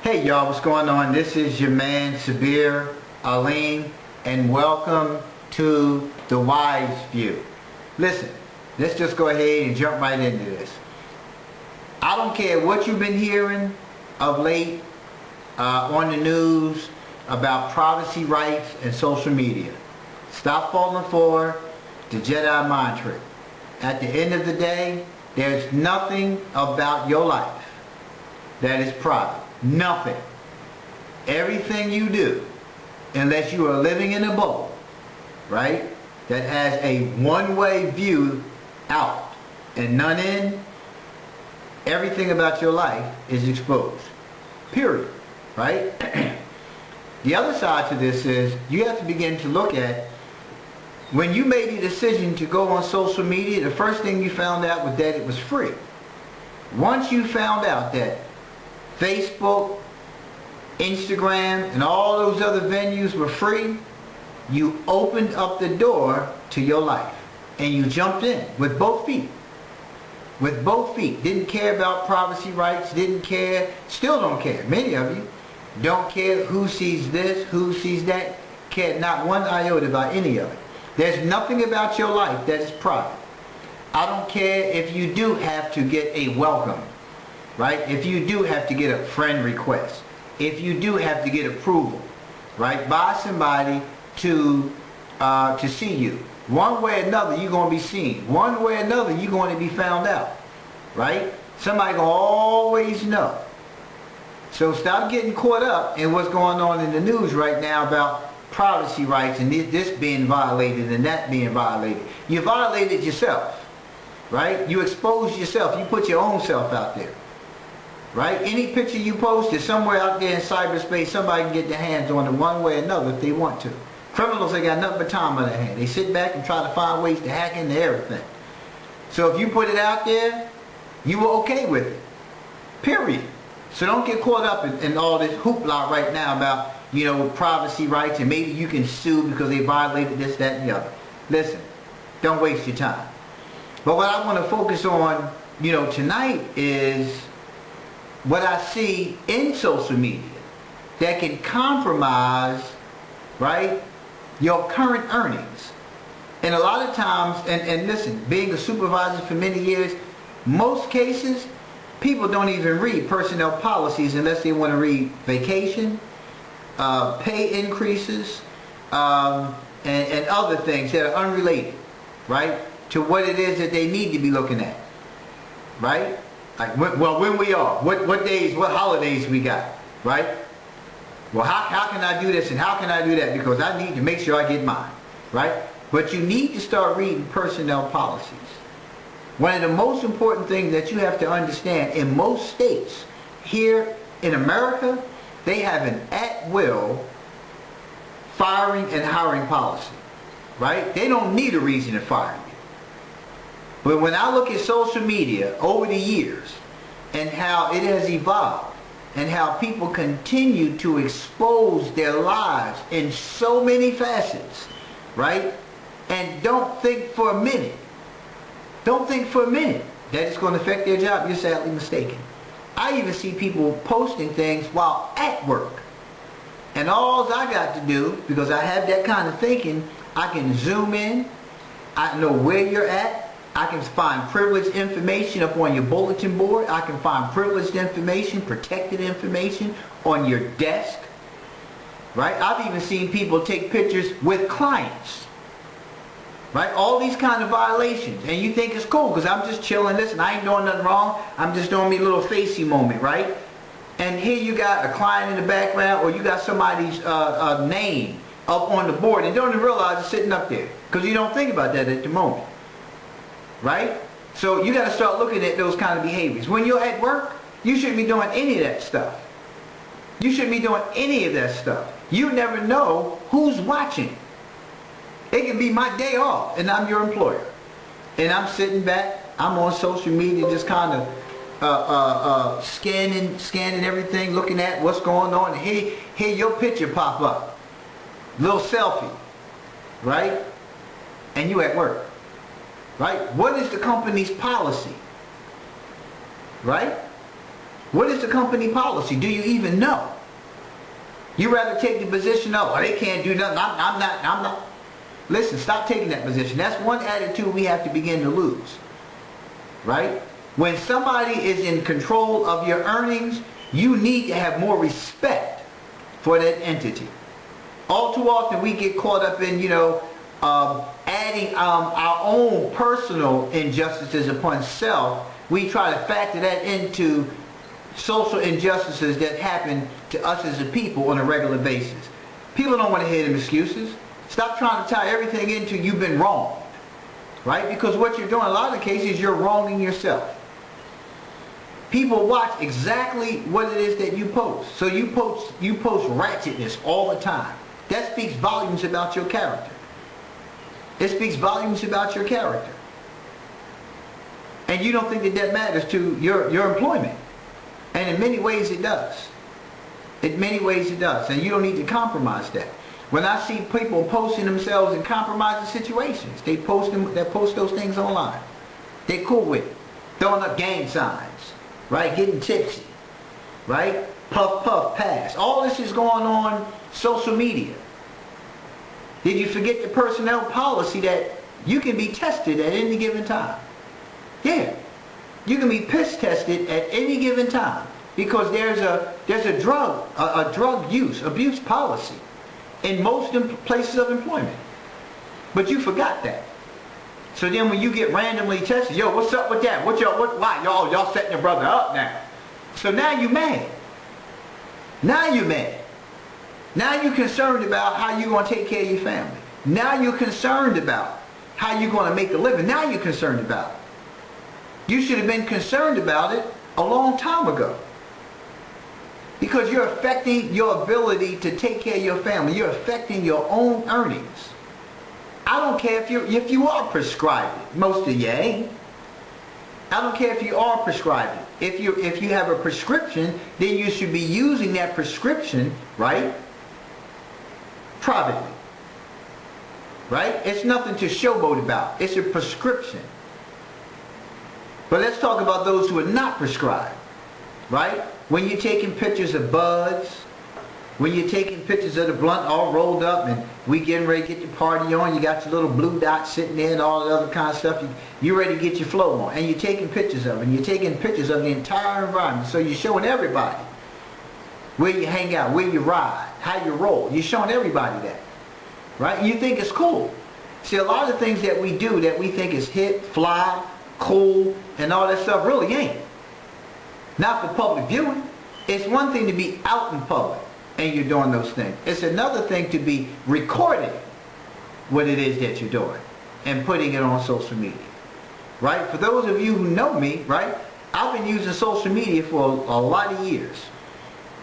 Hey y'all, what's going on? This is your man Sabir Alim, and welcome to The Wise View. Listen, let's just go ahead and jump right into this. I don't care what you've been hearing of late on the news about privacy rights and social media. Stop falling for the Jedi mind trick. At the end of the day, there's nothing about your life that is private. Nothing. Everything you do, unless you are living in a bubble, right, that has a one-way view out and none in, everything about your life is exposed. Period. Right? The other side to this is you have to begin to look at when you made the decision to go on social media, the first thing you found out was that it was free. Once you found out that Facebook, Instagram, and all those other venues were free, you opened up the door to your life and you jumped in with both feet. With both feet. Didn't care about privacy rights, didn't care, still don't care. Many of you don't care who sees this, who sees that, care not one iota about any of it. There's nothing about your life that is private. I don't care if you do have to get a welcome. Right? If you do have to get a friend request, if you do have to get approval, right, by somebody to see you, one way or another you're going to be seen. One way or another you're going to be found out, right? Somebody going to always know. So stop getting caught up in what's going on in the news right now about privacy rights and this being violated and that being violated. You violated yourself, right? You exposed yourself. You put your own self out there. Right? Any picture you post is somewhere out there in cyberspace, somebody can get their hands on it one way or another if they want to. Criminals, they got nothing but time on their hands. They sit back and try to find ways to hack into everything. So if you put it out there, you were okay with it. Period. So don't get caught up in all this hoopla right now about, you know, privacy rights and maybe you can sue because they violated this, that, and the other. Listen, don't waste your time. But what I want to focus on, you know, tonight is what I see in social media that can compromise, right, your current earnings. And a lot of times, and listen, being a supervisor for many years, most cases, people don't even read personnel policies unless they want to read vacation, pay increases, and other things that are unrelated, right, to what it is that they need to be looking at, right? Like, when we are, what days, what holidays we got, right? Well, how can I do this and how can I do that? Because I need to make sure I get mine, right? But you need to start reading personnel policies. One of the most important things that you have to understand, in most states here in America, they have an at-will firing and hiring policy, right? They don't need a reason to fire you. But when I look at social media over the years and how it has evolved and how people continue to expose their lives in so many facets, right? And don't think for a minute that it's going to affect their job, you're sadly mistaken. I even see people posting things while at work. And all I got to do, because I have that kind of thinking, I can zoom in, I know where you're at, I can find privileged information up on your bulletin board. I can find privileged information, protected information on your desk. Right? I've even seen people take pictures with clients. Right? All these kind of violations. And you think it's cool because I'm just chilling. Listen, I ain't doing nothing wrong. I'm just doing me a little facey moment, right? And here you got a client in the background, or you got somebody's name up on the board and don't even realize it's sitting up there because you don't think about that at the moment. Right? So you got to start looking at those kind of behaviors. When you're at work, you shouldn't be doing any of that stuff. You shouldn't be doing any of that stuff. You never know who's watching. It can be my day off and I'm your employer. And I'm sitting back, I'm on social media just kind of scanning everything, looking at what's going on. And here your picture pop up. Little selfie. Right? And you at work. Right? What is the company's policy? Right? What is the company policy? Do you even know? You rather take the position of, oh, they can't do nothing. I'm not. Listen, stop taking that position. That's one attitude we have to begin to lose. Right? When somebody is in control of your earnings, you need to have more respect for that entity. All too often we get caught up in, adding our own personal injustices upon self. We try to factor that into social injustices that happen to us as a people on a regular basis. People don't want to hear them excuses. Stop trying to tie everything into you've been wronged. Right? Because what you're doing in a lot of cases, you're wronging yourself. People watch exactly what it is that you post. So you post ratchetness all the time. That speaks volumes about your character. It speaks volumes about your character. And you don't think that matters to your employment. And in many ways it does. In many ways it does. And you don't need to compromise that. When I see people posting themselves in compromising situations, they post those things online. They're cool with it. Throwing up gang signs. Right? Getting tipsy. Right? Puff, puff, pass. All this is going on social media. Did you forget the personnel policy that you can be tested at any given time? Yeah. You can be piss tested at any given time because there's a drug abuse policy in most places of employment. But you forgot that. So then when you get randomly tested, yo, what's up with that? Why? Y'all setting your brother up now. So now you mad. Now you mad. Now you're concerned about how you're going to take care of your family. Now you're concerned about how you're going to make a living. Now you're concerned about it. You should have been concerned about it a long time ago. Because you're affecting your ability to take care of your family. You're affecting your own earnings. I don't care if you are prescribing. Most of you ain't. I don't care if you are prescribing. If you have a prescription, then you should be using that prescription, right? Privately. Right? It's nothing to showboat about. It's a prescription. But let's talk about those who are not prescribed. Right? When you're taking pictures of buds, when you're taking pictures of the blunt all rolled up and we getting ready to get the party on, you got your little blue dot sitting there and all the other kind of stuff, you're ready to get your flow on. And you're taking pictures of it. And you're taking pictures of the entire environment. So you're showing everybody where you hang out, where you ride, how you roll. You're showing everybody that. Right? And you think it's cool. See, a lot of things that we do that we think is hip, fly, cool, and all that stuff really ain't. Not for public viewing. It's one thing to be out in public and you're doing those things. It's another thing to be recording what it is that you're doing and putting it on social media. Right? For those of you who know me, right, I've been using social media for a lot of years.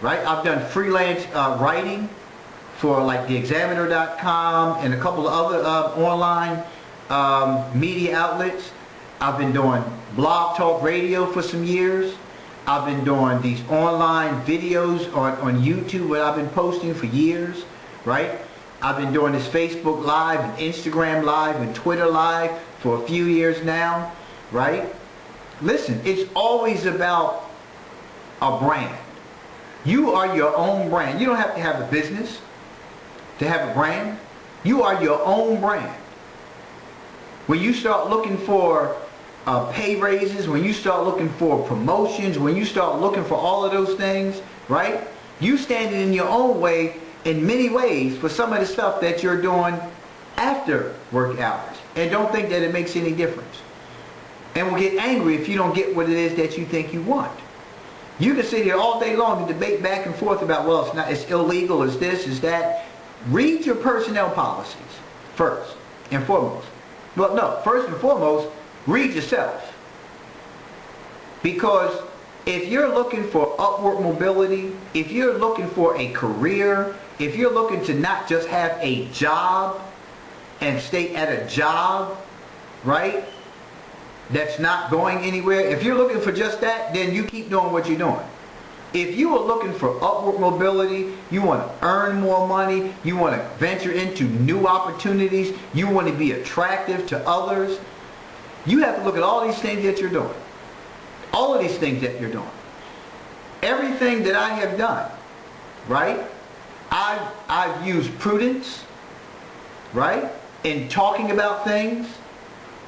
Right? I've done freelance writing for like theexaminer.com and a couple of other online media outlets. I've been doing blog talk radio for some years. I've been doing these online videos on YouTube where I've been posting for years, right? I've been doing this Facebook Live and Instagram Live and Twitter Live for a few years now, right? Listen, it's always about a brand. You are your own brand. You don't have to have a business to have a brand. You are your own brand. when you start looking for pay raises, when you start looking for promotions, when you start looking for all of those things, right? You standing in your own way in many ways for some of the stuff that you're doing after work hours. And don't think that it makes any difference. And will get angry if you don't get what it is that you think you want. You can sit here all day long and debate back and forth about, well, it's illegal, it's this, it's that. Read your personnel policies first and foremost. Well, no, first and foremost, read yourself. Because if you're looking for upward mobility, if you're looking for a career, if you're looking to not just have a job and stay at a job, right, that's not going anywhere, if you're looking for just that, then you keep doing what you're doing. If you are looking for upward mobility, you want to earn more money, you want to venture into new opportunities, you want to be attractive to others, you have to look at all these things that you're doing. All of these things that you're doing. Everything that I have done, right? I've used prudence, right? In talking about things.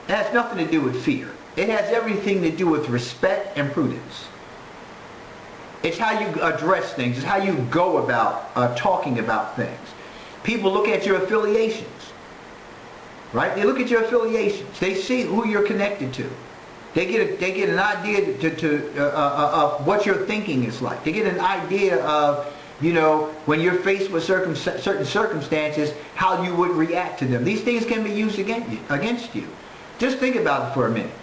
It has nothing to do with fear. It has everything to do with respect and prudence. It's how you address things. It's how you go about talking about things. People look at your affiliations, right? They look at your affiliations. They see who you're connected to. They get an idea of what your thinking is like. They get an idea of, you know, when you're faced with certain circumstances, how you would react to them. These things can be used against you. Just think about it for a minute.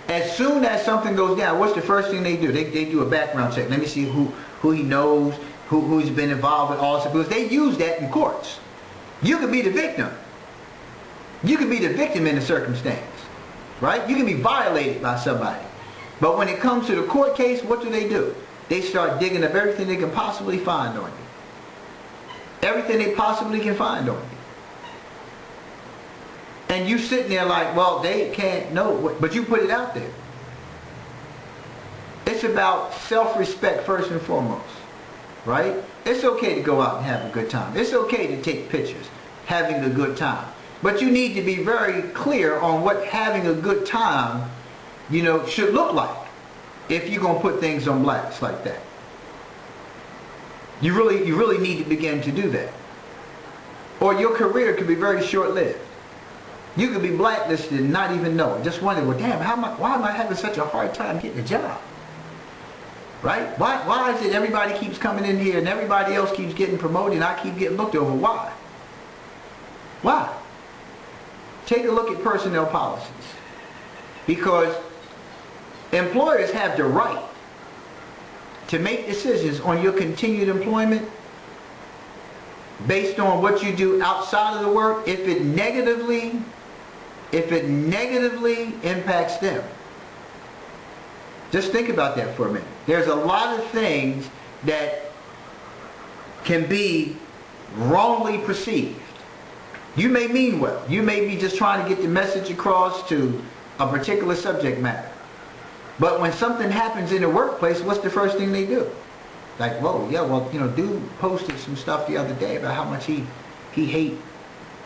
As soon as something goes down, what's the first thing they do? They do a background check. Let me see who he knows, who's been involved with all this. Because they use that in courts. You could be the victim. You could be the victim in a circumstance. Right? You can be violated by somebody. But when it comes to the court case, what do? They start digging up everything they can possibly find on you. Everything they possibly can find on you. And you sitting there like, well, they can't know, but you put it out there. It's about self-respect first and foremost, right? It's okay to go out and have a good time. It's okay to take pictures, having a good time. But you need to be very clear on what having a good time, you know, should look like if you're going to put things on blast like that. You really need to begin to do that. Or your career could be very short-lived. You could be blacklisted and not even know it. Just wondering, well, damn, why am I having such a hard time getting a job? Right? Why is it everybody keeps coming in here and everybody else keeps getting promoted and I keep getting looked over? Why? Why? Take a look at personnel policies. Because employers have the right to make decisions on your continued employment based on what you do outside of the work if it negatively impacts them. Just think about that for a minute. There's a lot of things that can be wrongly perceived. You may mean well. You may be just trying to get the message across to a particular subject matter. But when something happens in the workplace, what's the first thing they do? Like, whoa, yeah, well, you know, dude posted some stuff the other day about how much he hates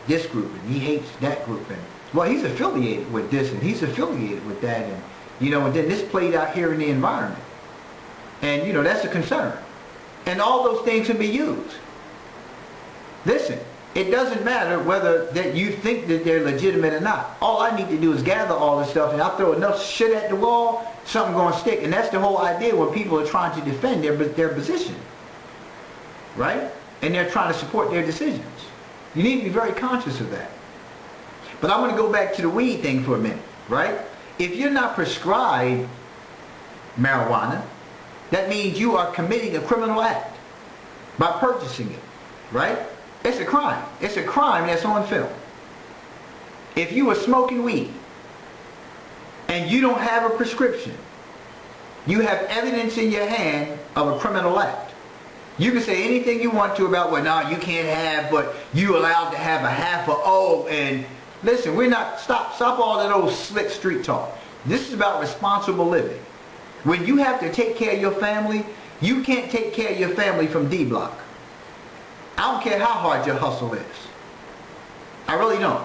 this group and he hates that group. And, well, he's affiliated with this and he's affiliated with that. And, you know, and then this played out here in the environment. And, you know, that's a concern. And all those things can be used. Listen, it doesn't matter whether that you think that they're legitimate or not. All I need to do is gather all this stuff and I throw enough shit at the wall, something going to stick. And that's the whole idea when people are trying to defend their position. Right? And they're trying to support their decisions. You need to be very conscious of that. But I'm going to go back to the weed thing for a minute. Right? If you're not prescribed marijuana, that means you are committing a criminal act by purchasing it. Right? It's a crime. It's a crime that's on film. If you are smoking weed and you don't have a prescription, you have evidence in your hand of a criminal act. You can say anything you want to about, well, no, you can't have, but you allowed to have a half a O. And listen, we're not, stop all that old slick street talk. This is about responsible living. When you have to take care of your family, you can't take care of your family from D Block. I don't care how hard your hustle is. I really don't.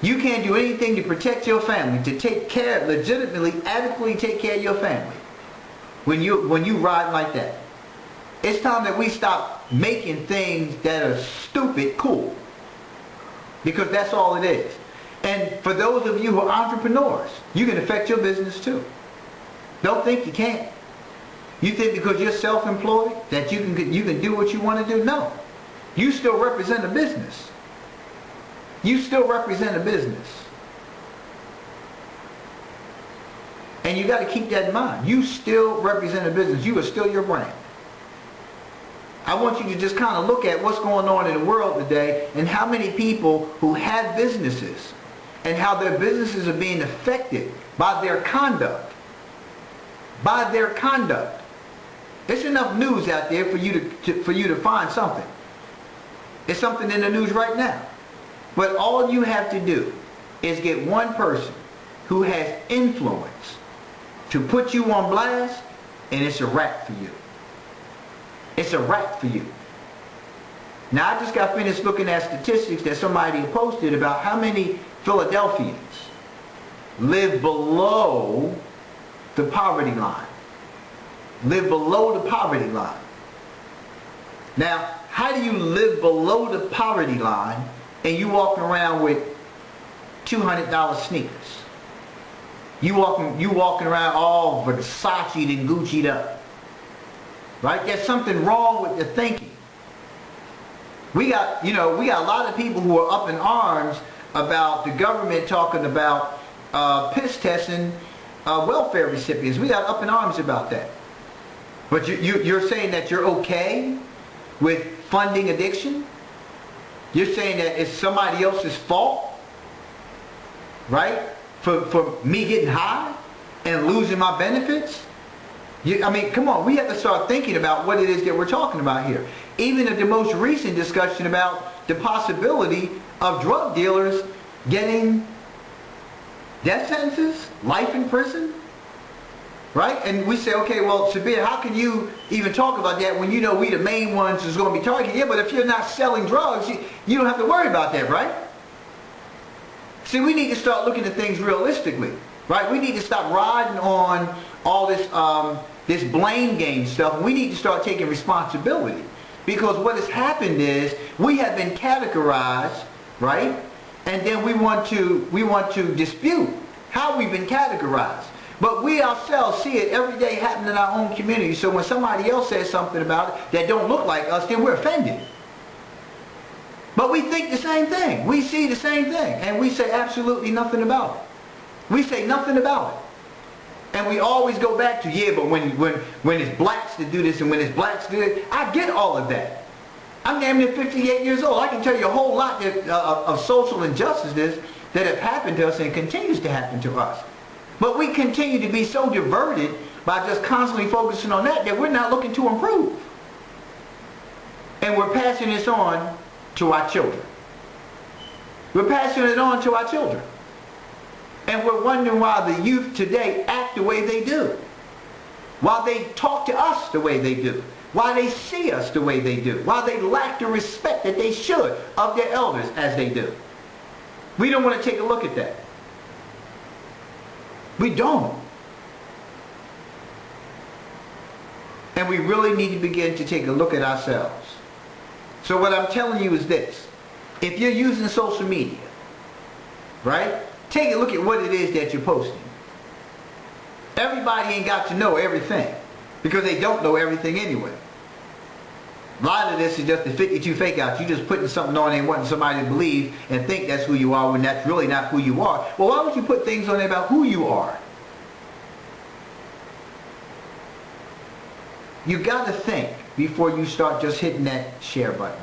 You can't do anything to protect your family, to take care, legitimately, adequately take care of your family when you ride like that. It's time that we stop making things that are stupid cool. Because that's all it is. And for those of you who are entrepreneurs, you can affect your business too. Don't think you can't. You think because you're self-employed that you can do what you want to do? No. You still represent a business. You still represent a business. And you got to keep that in mind. You still represent a business. You are still your brand. I want you to just kind of look at what's going on in the world today and how many people who have businesses and how their businesses are being affected by their conduct. By their conduct. There's enough news out there for you to find something. There's something in the news right now. But all you have to do is get one person who has influence to put you on blast, and it's a wrap for you. It's a wrap for you. Now, I just got finished looking at statistics that somebody posted about how many Philadelphians live below the poverty line. Live below the poverty line. Now, how do you live below the poverty line and you walking around with $200 sneakers? You walking around all Versace'd and Gucci'd up. Right? There's something wrong with your thinking. We got a lot of people who are up in arms about the government talking about piss testing welfare recipients. We got up in arms about that. But you're saying that you're okay with funding addiction? You're saying that it's somebody else's fault, right? For me getting high and losing my benefits? I mean, come on, we have to start thinking about what it is that we're talking about here. Even at the most recent discussion about the possibility of drug dealers getting death sentences, life in prison, right? And we say, okay, well, Sabir, how can you even talk about that when you know we the main ones who's going to be targeted? Yeah, but if you're not selling drugs, you don't have to worry about that, right? See, we need to start looking at things realistically, right? We need to stop riding on all this this blame game stuff, and we need to start taking responsibility. Because what has happened is we have been categorized, right? And then we want to dispute how we've been categorized. But we ourselves see it every day happen in our own community. So when somebody else says something about it that don't look like us, then we're offended. But we think the same thing. We see the same thing. And we say absolutely nothing about it. We say nothing about it. And we always go back to, yeah, but when it's blacks that do this and when it's blacks do it, I get all of that. I'm damn near 58 years old. I can tell you a whole lot of social injustices that have happened to us and continues to happen to us. But we continue to be so diverted by just constantly focusing on that we're not looking to improve. And we're passing this on to our children. We're passing it on to our children. And we're wondering why the youth today act the way they do. Why they talk to us the way they do. Why they see us the way they do. Why they lack the respect that they should of their elders as they do. We don't want to take a look at that. We don't. And we really need to begin to take a look at ourselves. So what I'm telling you is this. If you're using social media, right? Take a look at what it is that you're posting. Everybody ain't got to know everything because they don't know everything anyway. A lot of this is just the 52 fake outs. You just putting something on there and wanting somebody to believe and think that's who you are when that's really not who you are. Well, why would you put things on there about who you are? You got to think before you start just hitting that share button.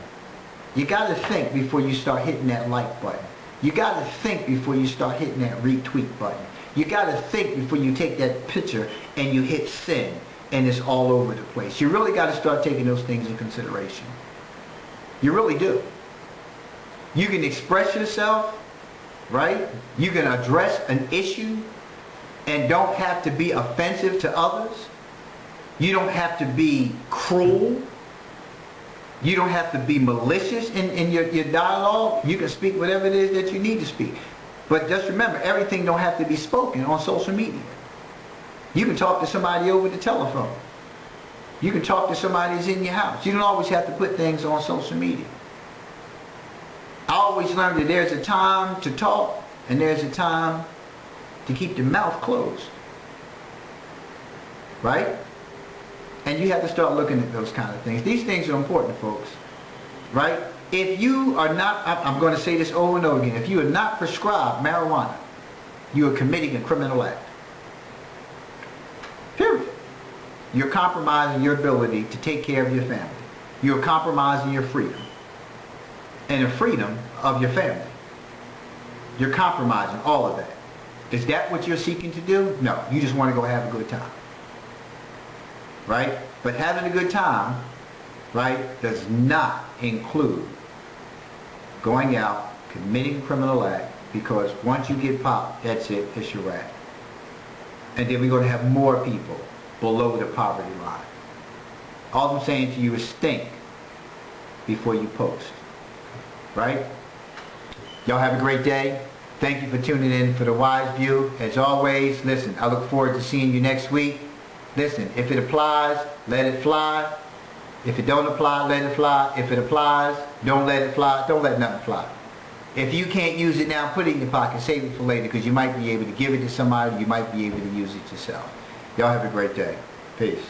You got to think before you start hitting that like button. You got to think before you start hitting that retweet button. You got to think before you take that picture and you hit send and it's all over the place. You really got to start taking those things in consideration. You really do. You can express yourself, right? You can address an issue and don't have to be offensive to others. You don't have to be cruel. You don't have to be malicious in your dialogue. You can speak whatever it is that you need to speak. But just remember, everything don't have to be spoken on social media. You can talk to somebody over the telephone. You can talk to somebody who's in your house. You don't always have to put things on social media. I always learned that there's a time to talk and there's a time to keep the mouth closed. Right? And you have to start looking at those kind of things. These things are important, folks. Right? If you are not, I'm going to say this over and over again, if you are not prescribed marijuana, you are committing a criminal act. Period. You're compromising your ability to take care of your family. You're compromising your freedom. And the freedom of your family. You're compromising all of that. Is that what you're seeking to do? No. You just want to go have a good time. Right? But having a good time, right, does not include going out, committing a criminal act, because once you get popped, that's it, it's your act. And then we're going to have more people below the poverty line. All I'm saying to you is think before you post. Right? Y'all have a great day. Thank you for tuning in for The Wise View. As always, listen, I look forward to seeing you next week. Listen, if it applies, let it fly. If it don't apply, let it fly. If it applies, don't let it fly. Don't let nothing fly. If you can't use it now, put it in your pocket. Save it for later, because you might be able to give it to somebody. You might be able to use it yourself. Y'all have a great day. Peace.